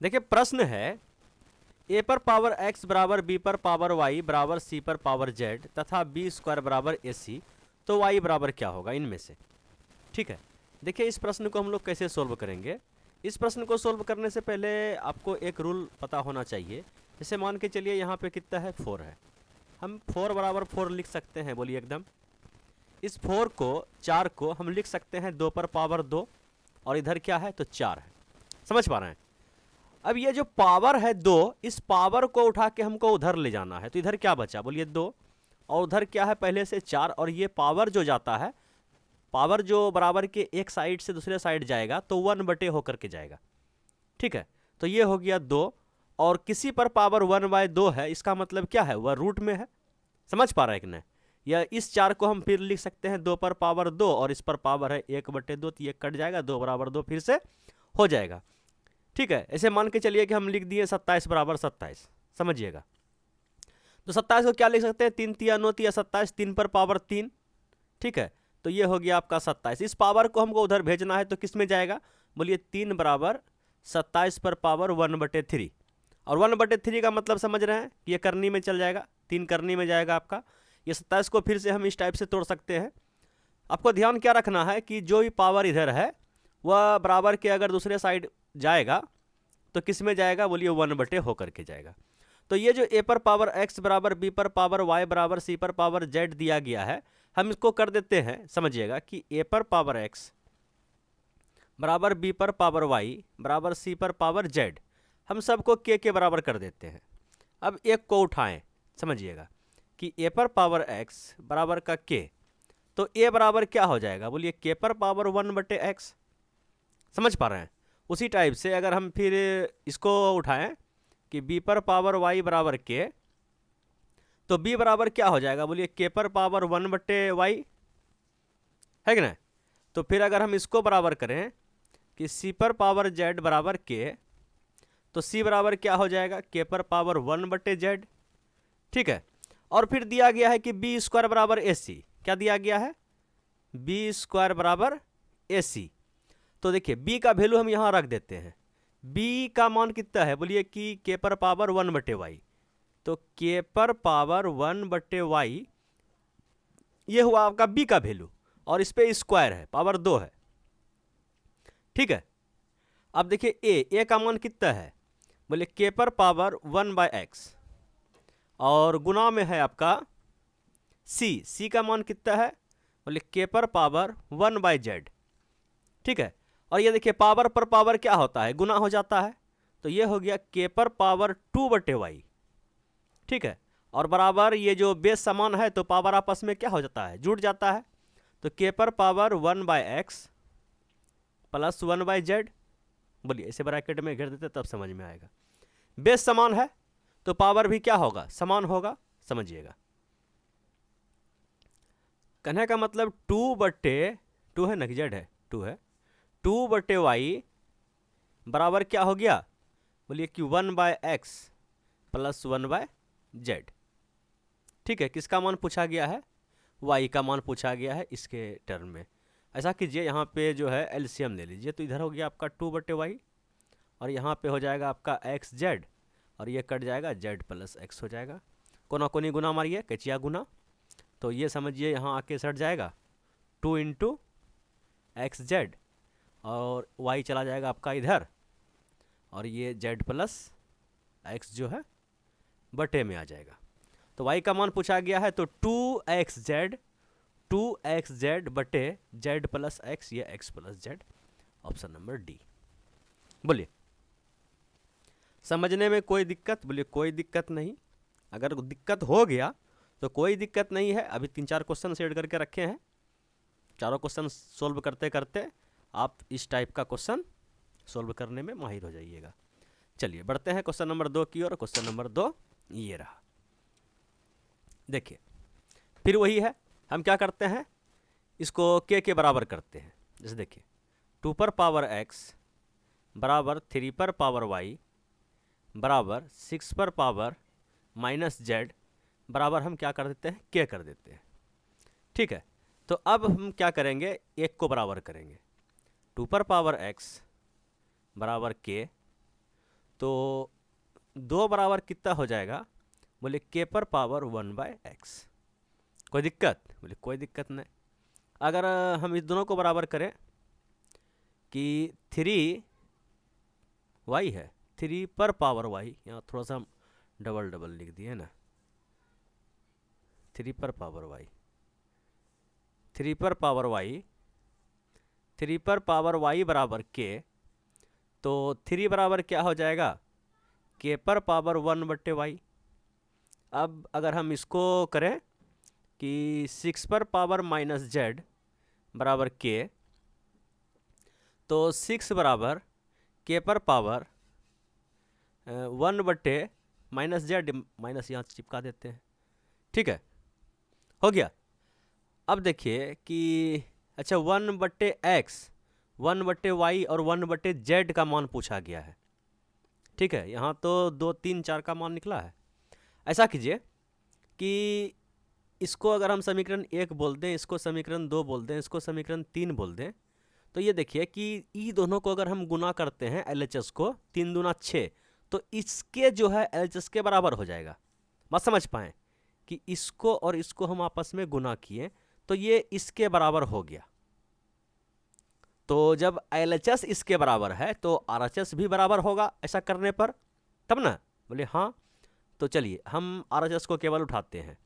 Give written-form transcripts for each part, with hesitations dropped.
देखिए प्रश्न है ए पर पावर x बराबर b पर पावर y बराबर c पर पावर z तथा b स्क्वायर बराबर ac, तो y बराबर क्या होगा इनमें से। ठीक है, देखिए इस प्रश्न को हम लोग कैसे सोल्व करेंगे। इस प्रश्न को सोल्व करने से पहले आपको एक रूल पता होना चाहिए। जैसे मान के चलिए यहाँ पे कितना है 4 है, हम 4 बराबर 4 लिख सकते हैं, बोलिए एकदम। इस 4 को हम लिख सकते हैं 2 पर पावर 2 और इधर क्या है तो 4 है। समझ पा रहे हैं। अब ये जो पावर है 2, इस पावर को उठा के हमको उधर ले जाना है, तो इधर क्या बचा बोलिए 2 और उधर क्या है पहले से 4, और ये पावर जो जाता है, पावर जो बराबर के एक साइड से दूसरे साइड जाएगा तो 1 बटे होकर के जाएगा। ठीक है, तो ये हो गया 2 और किसी पर पावर 1/2 है, इसका मतलब क्या है वह रूट में है। समझ पा रहे हैं कि नहीं। या इस 4 को हम फिर लिख सकते हैं 2 पर पावर 2 और इस पर पावर है 1/2, तो ये कट जाएगा, 2 बराबर 2 फिर से हो जाएगा। ठीक है, ऐसे मान के चलिए कि हम लिख दिए 27 बराबर 27। समझिएगा, तो 27 को क्या लिख सकते हैं 3 तिया 9 तिया 27, 3 पर पावर 3। ठीक है, तो ये हो गया आपका 27। इस पावर को हमको उधर भेजना है तो किस में जाएगा बोलिए 3 बराबर 27 पर पावर 1/3, और 1/3 का मतलब समझ रहे हैं कि ये करनी में चल जाएगा, 3 करनी में जाएगा आपका। ये 27 को फिर से हम इस टाइप से तोड़ सकते हैं। आपको ध्यान क्या रखना है कि जो भी पावर इधर है वह बराबर के अगर दूसरे साइड जाएगा तो किस में जाएगा बोलिए 1/, होकर के जाएगा। तो ये जो a पर पावर x बराबर b पर पावर y बराबर c पर पावर z दिया गया है, हम इसको कर देते हैं। समझिएगा कि a पर पावर x बराबर b पर पावर y बराबर c पर पावर z, हम सबको k के बराबर कर देते हैं। अब एक को उठाएं, समझिएगा कि a पर पावर x बराबर का k, तो a बराबर क्या हो जाएगा बोलिए k पर पावर 1/x। समझ पा रहे हैं। उसी टाइप से अगर हम फिर इसको उठाएं कि b पर पावर y बराबर k, तो b बराबर क्या हो जाएगा बोलिए k पर पावर 1/y, है कि नहीं। तो फिर अगर हम इसको बराबर करें कि c पर पावर z बराबर k, तो c बराबर क्या हो जाएगा k पर पावर 1/z। ठीक है, और फिर दिया गया है कि b स्क्वायर बराबर ac। क्या दिया गया है b स्क्वायर बराबर ac। तो देखिए b का वैल्यू हम यहाँ रख देते हैं। b का मान कितना है बोलिए कि k पर पावर 1/y, तो k पर पावर 1/y ये हुआ आपका b का वैल्यू, और इस पे स्क्वायर है, पावर 2 है। ठीक है, अब देखिए a का मान कितना है बोले k पर पावर 1/x, और गुना में है आपका c का मान कितना है बोले k पर पावर 1/z। ठीक है, और ये देखिए पावर पर पावर क्या होता है गुना हो जाता है, तो ये हो गया k पर पावर 2/y। ठीक है, और बराबर ये जो बेस समान है तो पावर आपस में क्या हो जाता है जुड़ जाता है, तो k पर पावर 1/x प्लस 1/z। बोलिए इसे ब्रैकेट में घेर देते तब समझ में आएगा। बेस समान है तो पावर भी क्या होगा समान होगा। समझिएगा, कहने का मतलब 2/2 है ना कि z है 2 है, 2/y बराबर क्या हो गया बोलिए कि 1/x प्लस 1/z। ठीक है, किसका मान पूछा गया है y का मान पूछा गया है इसके टर्म में। ऐसा कीजिए यहाँ पे जो है एलसीएम ले लीजिए, तो इधर हो गया आपका 2/y और यहाँ पे हो जाएगा आपका xz, और ये कट जाएगा z प्लस x हो जाएगा। कोना कोनी गुना मारिए कचिया गुना, तो ये समझिए यहाँ आके सट जाएगा 2 इंटू xz, और y चला जाएगा आपका इधर, और ये z प्लस x जो है बटे में आ जाएगा। तो y का मान पूछा गया है तो 2xz बटे z प्लस x, ये x plus z, option number D. बोलिए समझने में कोई दिक्कत बोलिए कोई दिक्कत नहीं। अगर दिक्कत हो गया तो कोई दिक्कत नहीं है, अभी 3-4 क्वेश्चन सेट करके रखे हैं, चारों क्वेश्चन सोल्व करते करते आप इस टाइप का क्वेश्चन सोल्व करने में माहिर हो जाइएगा। चलिए बढ़ते हैं क्वेश्चन नंबर 2 की ओर। क्वेश्चन नंबर 2 ये रहा। देखिए फिर वही है, हम क्या करते हैं इसको k के बराबर करते हैं। जैसे देखिए 2 पर पावर x बराबर 3 पर पावर y बराबर 6 पर पावर माइनस z बराबर हम क्या कर देते हैं k कर देते हैं। ठीक है, तो अब हम क्या करेंगे एक को बराबर करेंगे 2 पर पावर x बराबर k, तो 2 बराबर कितना हो जाएगा, बोले k पर पावर 1/x। कोई दिक्कत, बोले कोई दिक्कत नहीं। अगर हम इस दोनों को बराबर करें कि 3y है, 3 पर पावर y, यहाँ थोड़ा सा हम डबल डबल लिख दिए ना, 3 पर पावर y, 3 पर पावर y, 3 पर पावर y बराबर k। तो 3 बराबर क्या हो जाएगा, k पर पावर 1/y। अब अगर हम इसको करें कि 6 पर पावर -z बराबर k, तो 6 बराबर k पर पावर 1/-z, माइनस यहाँ चिपका देते हैं, ठीक है, हो गया। अब देखिए कि अच्छा 1/x, 1/y और 1/z का मान पूछा गया है, ठीक है। यहाँ तो 2, 3, 4 का मान निकला है। ऐसा कीजिए कि इसको अगर हम समीकरण 1 बोल दें, इसको समीकरण 2 बोल दें, इसको समीकरण 3 बोल दें, तो ये देखिए कि ई दोनों को अगर हम गुना करते हैं LHS को, 3 दूना 6, तो इसके जो है LHS के बराबर हो जाएगा। बात समझ पाएँ कि इसको और इसको हम आपस में गुना किए तो ये इसके बराबर हो गया। तो जब LHS इसके बराबर है तो RHS भी बराबर होगा ऐसा करने पर, तब ना, बोले हाँ। तो चलिए हम RHS को केवल उठाते हैं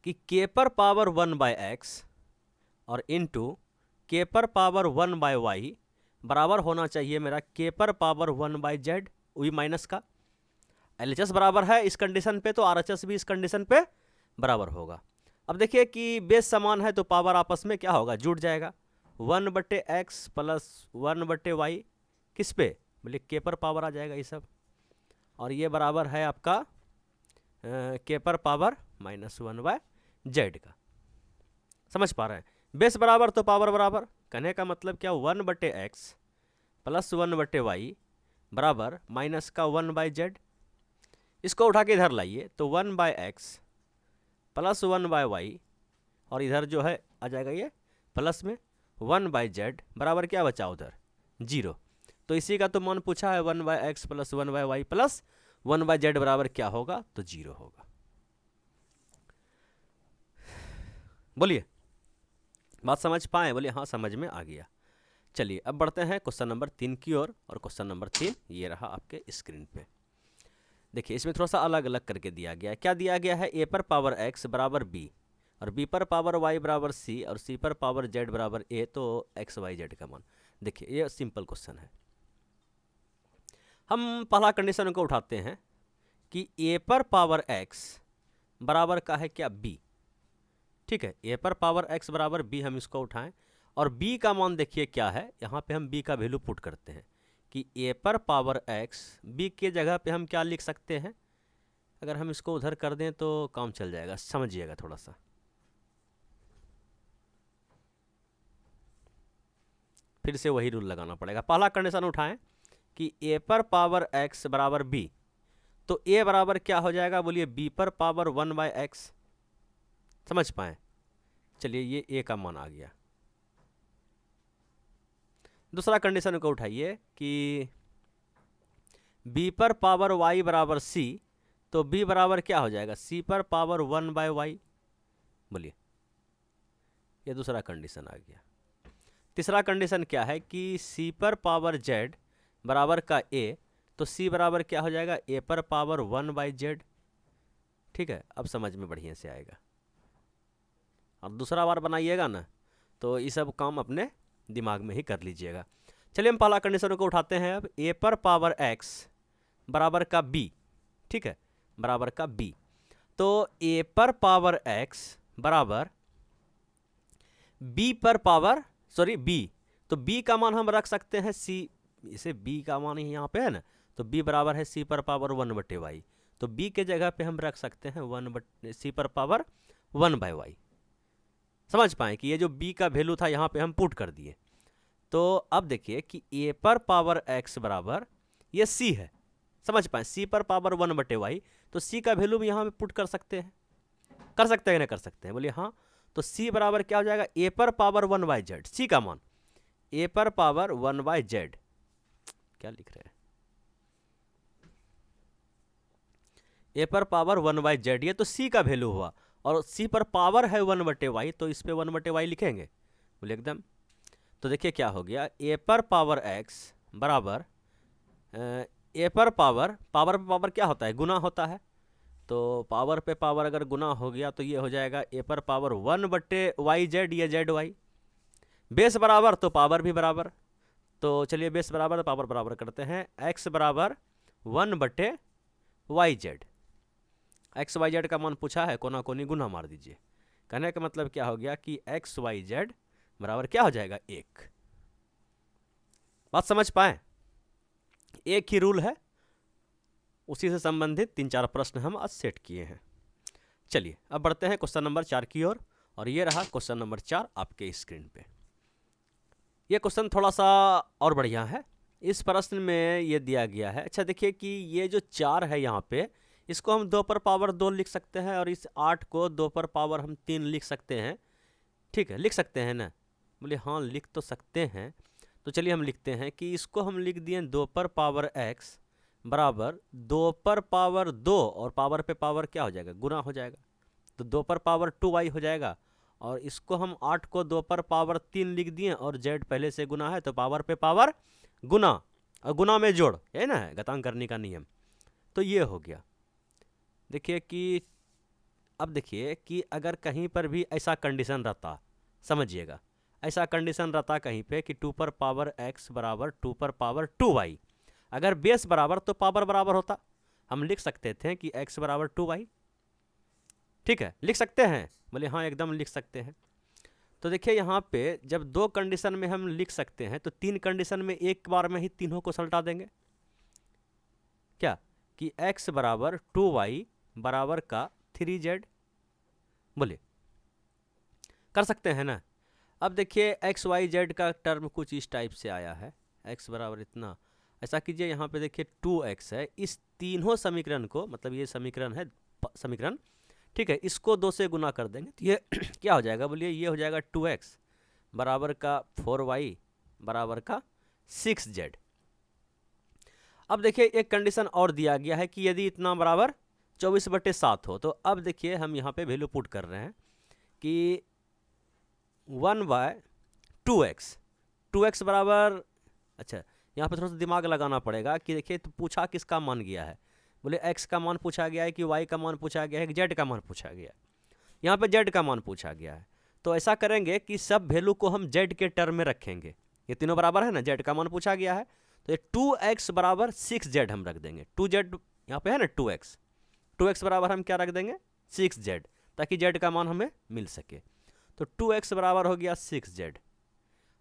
कि k पर पावर 1/x और इनटू k पर पावर 1/y बराबर होना चाहिए मेरा k पर पावर 1/z, वही माइनस का। LHS बराबर है इस कंडीशन पे, तो RHS भी इस कंडीशन पे बराबर होगा। अब देखिए कि बेस समान है तो पावर आपस में क्या होगा, जुड़ जाएगा। 1/x प्लस 1/y किस पे, बोले k पर पावर आ जाएगा ये सब, और ये बराबर है आपका k पर पावर -1/z का। समझ पा रहे हैं, बेस बराबर तो पावर बराबर। कहने का मतलब क्या, 1/x प्लस 1/y बराबर माइनस का 1/z। इसको उठा के इधर लाइए तो 1/x प्लस 1/y और इधर जो है आ जाएगा ये प्लस में 1/z बराबर क्या बचा उधर, 0। तो इसी का तो मान पूछा है, 1/x plus 1/y plus 1/z बराबर क्या होगा, तो 0 होगा। बोलिए बात समझ पाए, बोलिए हाँ समझ में आ गया। चलिए अब बढ़ते हैं क्वेश्चन नंबर 3 की ओर, और क्वेश्चन नंबर 3 ये रहा आपके स्क्रीन पे। देखिए इसमें थोड़ा सा अलग अलग करके दिया गया है। क्या दिया गया है, a पर पावर x बराबर b और b पर पावर y बराबर c और c पर पावर z बराबर a, तो x y z का मान। देखिए ये सिंपल क्वेश्चन है। हम पहला कंडीशन को उठाते हैं कि a पर पावर x बराबर का है क्या, b, ठीक है। a पर पावर x बराबर b हम इसको उठाएं, और b का मान देखिए क्या है, यहाँ पे हम b का वैल्यू पुट करते हैं कि a पर पावर x, b के जगह पे हम क्या लिख सकते हैं, अगर हम इसको उधर कर दें तो काम चल जाएगा, समझिएगा थोड़ा सा। फिर से वही रूल लगाना पड़ेगा। पहला कंडीशन उठाएं कि a पर पावर x बराबर b, तो a बराबर क्या हो जाएगा, बोलिए b पर पावर 1/x। समझ पाए, चलिए ये a का मान आ गया। दूसरा कंडीशन को उठाइए कि b पर पावर y बराबर c, तो b बराबर क्या हो जाएगा, c पर पावर 1/y। बोलिए ये दूसरा कंडीशन आ गया। तीसरा कंडीशन क्या है कि c पर पावर z बराबर का a, तो c बराबर क्या हो जाएगा, a पर पावर 1/z। ठीक है, अब समझ में बढ़िया से आएगा। और दूसरा बार बनाइएगा ना तो ये सब काम अपने दिमाग में ही कर लीजिएगा। चलिए हम पहला कंडीशन को उठाते हैं। अब a पर पावर x बराबर का b, ठीक है, बराबर का b, तो a पर पावर x बराबर b पर पावर b, तो b का मान हम रख सकते हैं c, इसे b का मान ही यहाँ पे है ना, तो b बराबर है c पर पावर 1/y, तो b के जगह पे हम रख सकते हैं c पर पावर 1/y। समझ पाए कि ये जो b का वैल्यू था यहाँ पे हम पुट कर दिए। तो अब देखिए कि a पर पावर x बराबर ये c है, समझ पाए, c पर पावर 1/y, तो c का वैल्यू भी यहाँ पे पुट कर सकते हैं, कर सकते हैं ना, कर सकते हैं, बोलिए हाँ। तो c बराबर क्या हो जाएगा, a पर पावर 1/z, c का मान a पर पावर 1/z, क्या लिख रहे हैं, ए पर पावर 1/z, ये तो सी का वैल्यू हुआ, और सी पर पावर है 1/y, तो इस पे 1/y लिखेंगे, बोले एकदम। तो देखिए क्या हो गया, ए पर पावर x बराबर ए पर पावर पावर क्या होता है, गुना होता है, तो पावर पे पावर अगर गुना हो गया तो ये हो जाएगा ए पर पावर 1/yz, ये ZY। बेस बराबर तो पावर भी बराबर, तो चलिए बेस बराबर तो पावर बराबर करते हैं, x बराबर 1/yz। XYZ का मान पूछा है, कोना कोनी गुना मार दीजिए। कहने का मतलब क्या हो गया कि XYZ बराबर क्या हो जाएगा, 1। बात समझ पाए, एक ही रूल है, उसी से संबंधित 3-4 प्रश्न हम आज सेट किए हैं। चलिए अब बढ़ते हैं क्वेश्चन नंबर 4 की ओर, और ये रहा क्वेश्चन नंबर 4 आपके स्क्रीन पे। ये क्वेश्चन थोड़ा सा और बढ़िया है। इस प्रश्न में ये दिया गया है, अच्छा देखिए कि ये जो 4 है यहाँ पे, इसको हम 2 पर पावर 2 लिख सकते हैं, और इस 8 को 2 पर पावर हम 3 लिख सकते हैं। ठीक है, लिख सकते हैं ना, बोले हाँ लिख तो सकते हैं। तो चलिए हम लिखते हैं कि इसको हम लिख दिए 2 पर पावर x बराबर 2 पर पावर 2, और पावर पे पावर क्या हो जाएगा, गुना हो जाएगा, तो 2 पर पावर 2y हो जाएगा। और इसको हम 8 को 2 पर पावर 3 लिख दिए, और z पहले से गुना है तो पावर पे पावर गुना, और गुना में जोड़, है ना, घटांग करने का नियम। तो ये हो गया। देखिए कि अब देखिए कि अगर कहीं पर भी ऐसा कंडीशन रहता, समझिएगा, ऐसा कंडीशन रहता कहीं पे कि 2 पर पावर x बराबर 2 पर पावर 2y, अगर बेस बराबर तो पावर बराबर होता, हम लिख सकते थे कि x बराबर 2y। ठीक है, लिख सकते हैं, बोले हाँ एकदम लिख सकते हैं। तो देखिए यहाँ पे जब 2 कंडीशन में हम लिख सकते हैं, तो 3 कंडीशन में एक बार में ही तीनों को सल्टा देंगे, क्या कि x बराबर 2y बराबर का 3z, बोले कर सकते हैं ना। अब देखिए XYZ का टर्म कुछ इस टाइप से आया है, x बराबर इतना, ऐसा कीजिए यहाँ पे देखिए 2x है, इस तीनों समीकरण को, मतलब ये समीकरण है समीकरण, ठीक है, इसको 2 से गुना कर देंगे तो ये क्या हो जाएगा, बोलिए ये हो जाएगा 2x बराबर का 4y बराबर का 6z। अब देखिए एक कंडीशन और दिया गया है कि यदि इतना बराबर 24/7 हो, तो अब देखिए हम यहाँ पे वैल्यू पुट कर रहे हैं कि 1/2x, 2x बराबर, अच्छा यहाँ पे थोड़ा सा दिमाग लगाना पड़ेगा कि देखिए तो पूछा किसका मान गया है, बोले x का मान पूछा गया है कि y का मान पूछा गया है कि z का मान पूछा गया है, यहाँ पे z का मान पूछा गया है। तो ऐसा करेंगे कि सब वैल्यू को हम z के टर्म में रखेंगे, ये तीनों बराबर है ना, z का मान पूछा गया है, तो ये 2x बराबर 6z हम रख देंगे, 2z यहाँ पे है ना 2x बराबर हम क्या रख देंगे 6z, ताकि z का मान हमें मिल सके। तो 2x बराबर हो गया 6z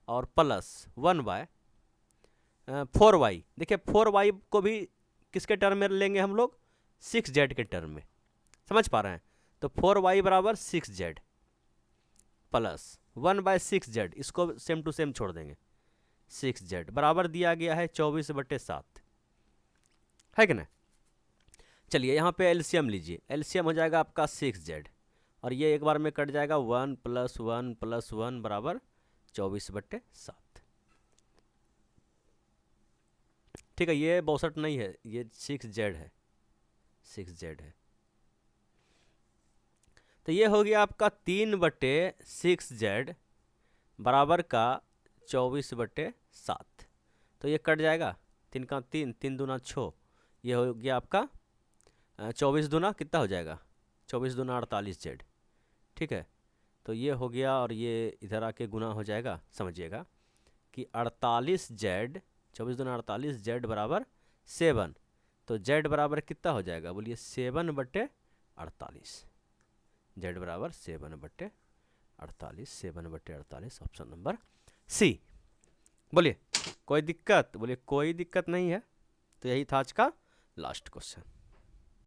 और प्लस 1/4y। देखिए 4y को भी किसके टर्म में लेंगे हम लोग, 6z के टर्म में, समझ पा रहे हैं। तो 4y बराबर 6z प्लस 1/6z, इसको सेम टू सेम छोड़ देंगे, 6z बराबर दिया गया है 24/7, है कि ना। चलिए यहाँ पे एलसीएम लीजिए, एलसीएम हो जाएगा आपका 6z, और ये एक बार में कट जाएगा 1 + 1 + 1 बराबर 24/7। ठीक है, ये 62 नहीं है, ये 6z है, 6z है। तो ये हो गया आपका 3/6z बराबर का 24/7। तो ये कट जाएगा, 3 का 3, 3 दूना 6, ये हो गया आपका 24 दूना कितना हो जाएगा, 24 दूना 48z। ठीक है, तो ये हो गया, और ये इधर आके गुना हो जाएगा, समझिएगा कि 48z, 24 दूना 48z बराबर 7, तो z बराबर कितना हो जाएगा, बोलिए 7/48, z बराबर 7/48, 7/48, ऑप्शन नंबर सी। बोलिए कोई दिक्कत, बोलिए कोई दिक्कत नहीं है। तो यही था आज का लास्ट क्वेश्चन।